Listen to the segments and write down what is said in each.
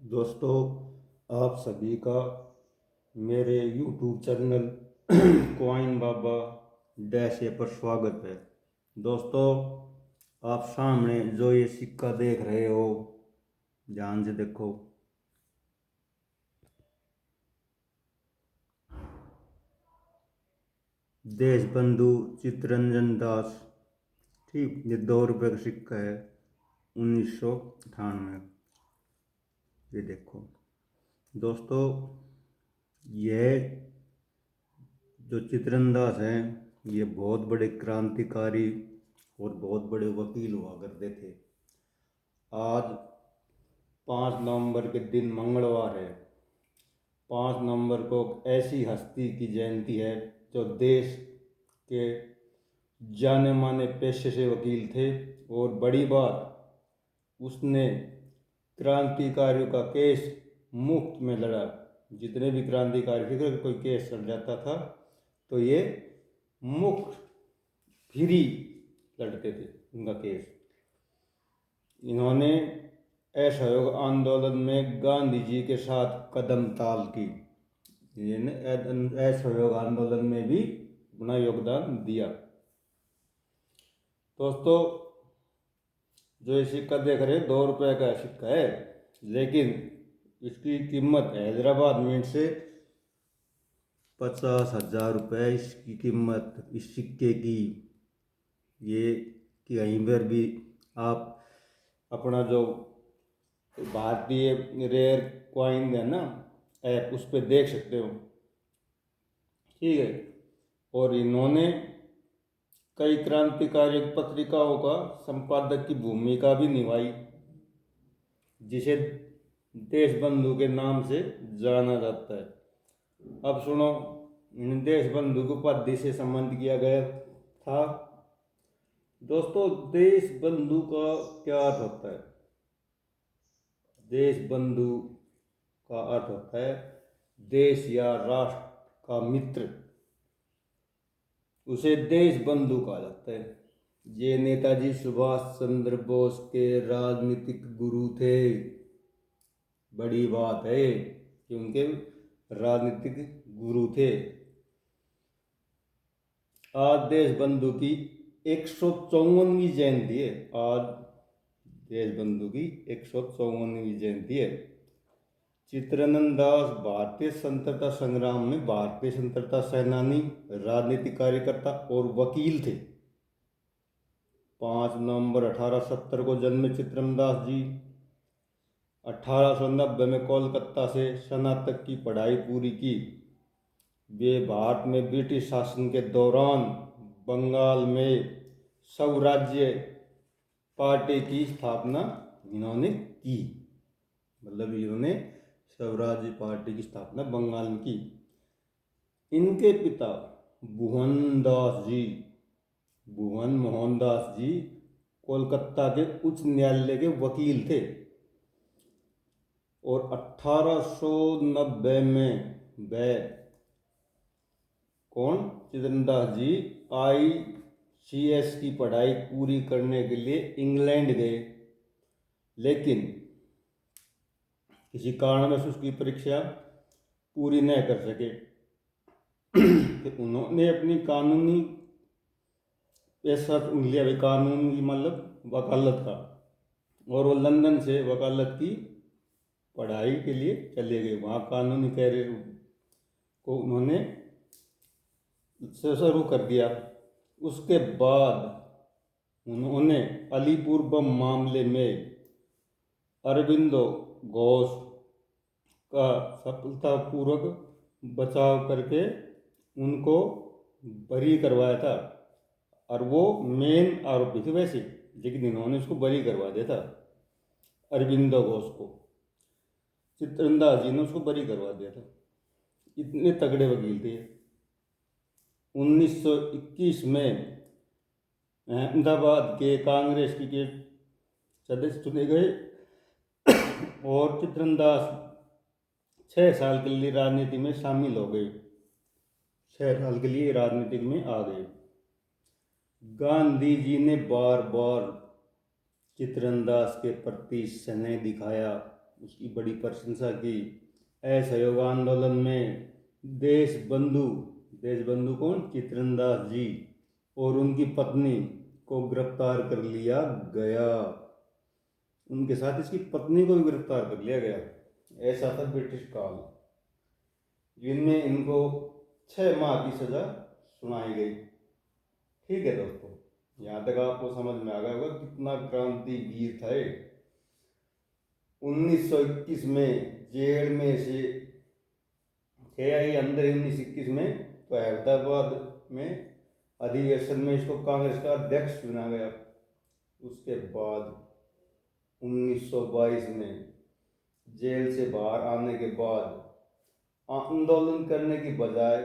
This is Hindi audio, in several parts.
दोस्तों, आप सभी का मेरे YouTube चैनल कॉइन बाबा डैश ए पर स्वागत है। दोस्तों, आप सामने जो ये सिक्का देख रहे हो, ध्यान से देखो। देशबंधु चित्तरंजन दास, ठीक, ये 2 रुपये का सिक्का है, 1998। ये देखो दोस्तों, यह जो चित्तरंजन दास हैं, ये बहुत बड़े क्रांतिकारी और बहुत बड़े वकील हुआ करते थे। आज 5 नवंबर के दिन मंगलवार है। 5 नवंबर को ऐसी हस्ती की जयंती है जो देश के जाने माने पेशे से वकील थे, और बड़ी बात, उसने क्रांतिकारियों का केस मुफ्त में लड़ा। जितने भी क्रांतिकारी थे, अगर कोई केस चल जाता था तो ये मुफ्त फ्री लड़ते थे उनका केस। इन्होंने असहयोग आंदोलन में गांधी जी के साथ कदम ताल की। असहयोग आंदोलन में भी अपना योगदान दिया। दोस्तों, जो ये सिक्का देख रहे हैं, 2 रुपये का सिक्का है, लेकिन इसकी कीमत हैदराबाद मिंट से 50,000 रुपये इसकी कीमत इस सिक्के की। ये कहीं पर भी आप अपना जो भारतीय रेयर कॉइन है ना ऐप, उस पर देख सकते हो, ठीक है। और इन्होंने कई क्रांतिकारी पत्रिकाओं का संपादक की भूमिका भी निभाई, जिसे देशबंधु के नाम से जाना जाता है। अब सुनो, इन देशबंधु को उपाधि से सम्मानित किया गया था। दोस्तों, देशबंधु का क्या अर्थ होता है? देशबंधु का अर्थ होता है देश या राष्ट्र का मित्र, उसे देशबंधु कहा जाता है। ये नेताजी सुभाष चंद्र बोस के राजनीतिक गुरु थे। बड़ी बात है कि उनके राजनीतिक गुरु थे। आज देशबंधु की 154वीं जयंती है। आज देशबंधु की 154वीं जयंती है। चित्तरंजन दास भारतीय स्वतंत्रता संग्राम में भारतीय स्वतंत्रता सेनानी, राजनीतिक कार्यकर्ता और वकील थे। 5 नवंबर 1870 को जन्मे चित्तरंजन दास जी। 1890 में कोलकाता से स्नातक की पढ़ाई पूरी की। वे भारत में ब्रिटिश शासन के दौरान बंगाल में स्वराज्य पार्टी की स्थापना इन्होंने की। मतलब इन्होंने स्वराज्य पार्टी की स्थापना बंगाल में की। इनके पिता भुवन मोहनदास जी कोलकाता के उच्च न्यायालय के वकील थे, और 1890 में वे चित्तरंजन दास जी ICS की पढ़ाई पूरी करने के लिए इंग्लैंड गए, लेकिन किसी कारणवश उसकी परीक्षा पूरी न कर सके। तो उन्होंने अपनी कानूनी पेशा लिया, कानूनी मतलब वकालत का, और वो लंदन से वकालत की पढ़ाई के लिए चले गए। वहाँ कानूनी कैरियर को उन्होंने शुरू कर दिया। उसके बाद उन्होंने अलीपुर बम मामले में अरविंदो घोष का सफलतापूर्वक बचाव करके उनको बरी करवाया था, और वो मेन आरोपी थे वैसे, लेकिन इन्होंने उसको बरी करवा दिया था। अरविंदो घोष को चित्तरंजन दास जी ने उसको बरी करवा दिया था। इतने तगड़े वकील थे। 1921 में अहमदाबाद के कांग्रेस के सदस्य चुने गए, और चित्तरंजन दास 6 साल के लिए राजनीति में शामिल हो गए। 6 साल के लिए राजनीति में आ गए। गांधी जी ने बार बार चित्तरंजन दास के प्रति स्नेह दिखाया, उसकी बड़ी प्रशंसा की। असहयोग आंदोलन में देश बंधु कौन, चित्रनदास जी और उनकी पत्नी को गिरफ्तार कर लिया गया। उनके साथ इसकी पत्नी को भी गिरफ्तार कर लिया गया। ऐसा था ब्रिटिश काल, जिनमें इनको 6 माह की सजा सुनाई गई। ठीक है दोस्तों, यहाँ तक आपको समझ में आ गया होगा कितना क्रांतिवीर था ये। 1921 में जेल में से थे आई अंदर 1921 में, तो अहमदाबाद में अधिवेशन में इसको कांग्रेस का अध्यक्ष चुना गया। उसके बाद 1922 में जेल से बाहर आने के बाद आंदोलन करने की बजाय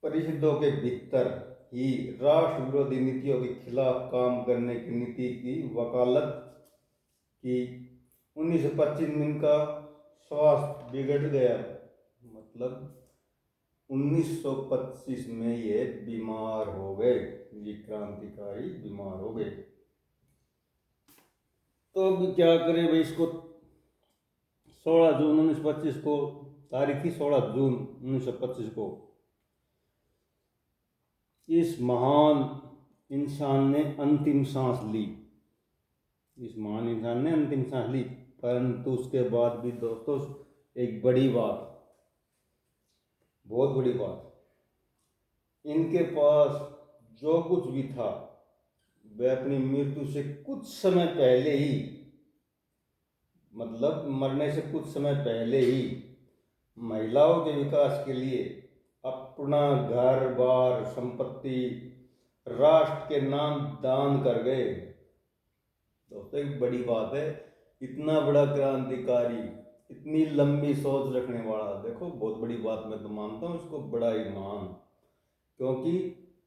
परिषदों के भीतर ही राष्ट्र विरोधी नीतियों के खिलाफ काम करने की नीति की वकालत की। 1925 में इनका स्वास्थ्य बिगड़ गया, मतलब 1925 में ये बीमार हो गए, ये क्रांतिकारी बीमार हो गए। तो अब क्या करें भाई, इसको 16 जून 1925 को, तारीख थी 16 जून 1925 को, इस महान इंसान ने अंतिम सांस ली। इस महान इंसान ने अंतिम सांस ली। परंतु उसके बाद भी दोस्तों एक बड़ी बात, बहुत बड़ी बात, इनके पास जो कुछ भी था वह अपनी मृत्यु से कुछ समय पहले ही, मतलब मरने से कुछ समय पहले ही महिलाओं के विकास के लिए अपना घर बार संपत्ति राष्ट्र के नाम दान कर गए। दोस्तों एक बड़ी बात है, इतना बड़ा क्रांतिकारी, इतनी लंबी सोच रखने वाला, देखो बहुत बड़ी बात, मैं तो मानता हूँ इसको बड़ा ही महान, क्योंकि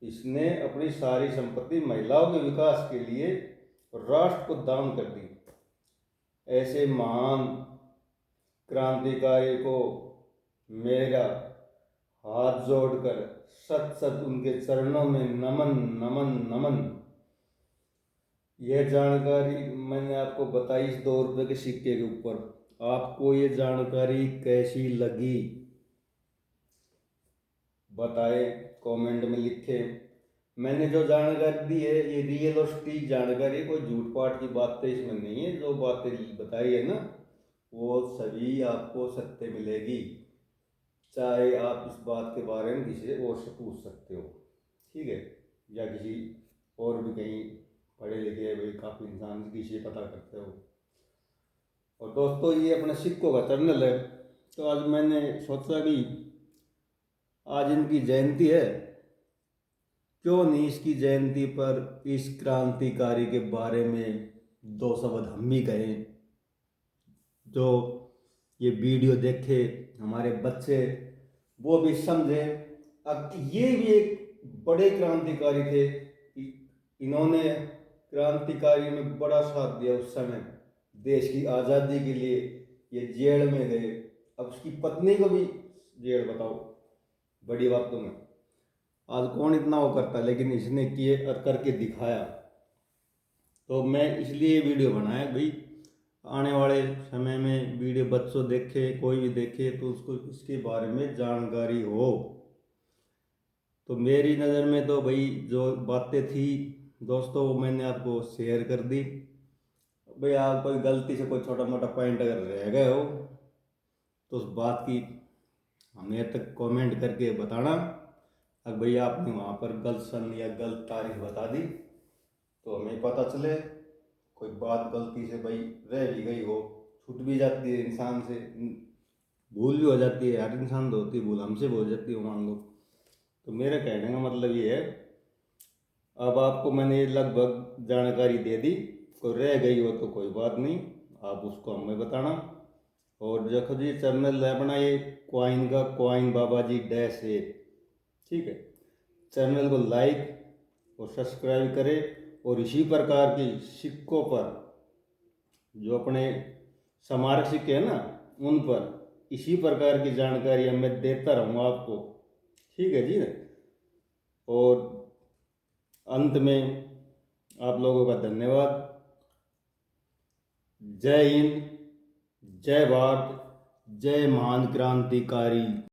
इसने अपनी सारी संपत्ति महिलाओं के विकास के लिए राष्ट्र को दान कर दी। ऐसे महान क्रांतिकारी को मेरा हाथ जोड़कर सत सत उनके चरणों में नमन नमन नमन। यह जानकारी मैंने आपको बताई इस 2 रुपये के सिक्के के ऊपर। आपको ये जानकारी कैसी लगी बताए, कमेंट में लिखे। मैंने जो जानकारी दी है ये रियल और सटीक जानकारी, कोई झूठ पाठ की बातें इसमें नहीं है। जो बातें बताई है ना वो सभी आपको सत्य मिलेगी, चाहे आप इस बात के बारे में किसी और से पूछ सकते हो, ठीक है, या किसी और भी कहीं पढ़े लिखे भाई काफ़ी इंसान किसी से पता करते हो। और दोस्तों ये अपना सिक्कों का चैनल है, तो आज मैंने सोचा कि आज इनकी जयंती है, क्यों नहीं इसकी जयंती पर इस क्रांतिकारी के बारे में 2 शब्द हम भी कहें। जो ये वीडियो देखे हमारे बच्चे वो भी समझे। अब ये भी एक बड़े क्रांतिकारी थे, इन्होंने क्रांतिकारी में बड़ा साथ दिया उस समय देश की आज़ादी के लिए। ये जेल में गए, अब उसकी पत्नी को भी जेल, बताओ बड़ी बात तो में आज कौन इतना वो करता, लेकिन इसने किए और करके दिखाया। तो मैं इसलिए वीडियो बनाया भाई, आने वाले समय में वीडियो बच्चों देखे, कोई भी देखे तो उसको इसके बारे में जानकारी हो। तो मेरी नज़र में तो भाई जो बातें थी दोस्तों वो मैंने आपको शेयर कर दी। भाई आप कोई गलती से कोई छोटा मोटा पॉइंट अगर रह गए हो तो उस बात की हमें तक कमेंट करके बताना। अगर भैया आपने वहाँ पर गलत सन या गलत तारीख बता दी तो हमें पता चले, कोई बात गलती से भाई रह भी गई हो, छूट भी जाती है इंसान से, भूल भी हो जाती है, हर इंसान तो होती है भूल, हमसे हो जाती है मान लो। तो मेरे कहने का मतलब ये है, अब आपको मैंने लगभग जानकारी दे दी, कोई रह गई हो तो कोई बात नहीं, आप उसको हमें बताना। और देखो जी चैनल है अपना ये क्वाइन का, क्वाइन बाबा जी डैश है, ठीक है, चैनल को लाइक और सब्सक्राइब करें। और इसी प्रकार की सिक्कों पर, जो अपने स्मारक सिक्के हैं ना उन पर इसी प्रकार की जानकारी मैं देता रहूँगा आपको, ठीक है जी। और अंत में आप लोगों का धन्यवाद। जय हिंद, जय भारत, जय महान क्रांतिकारी।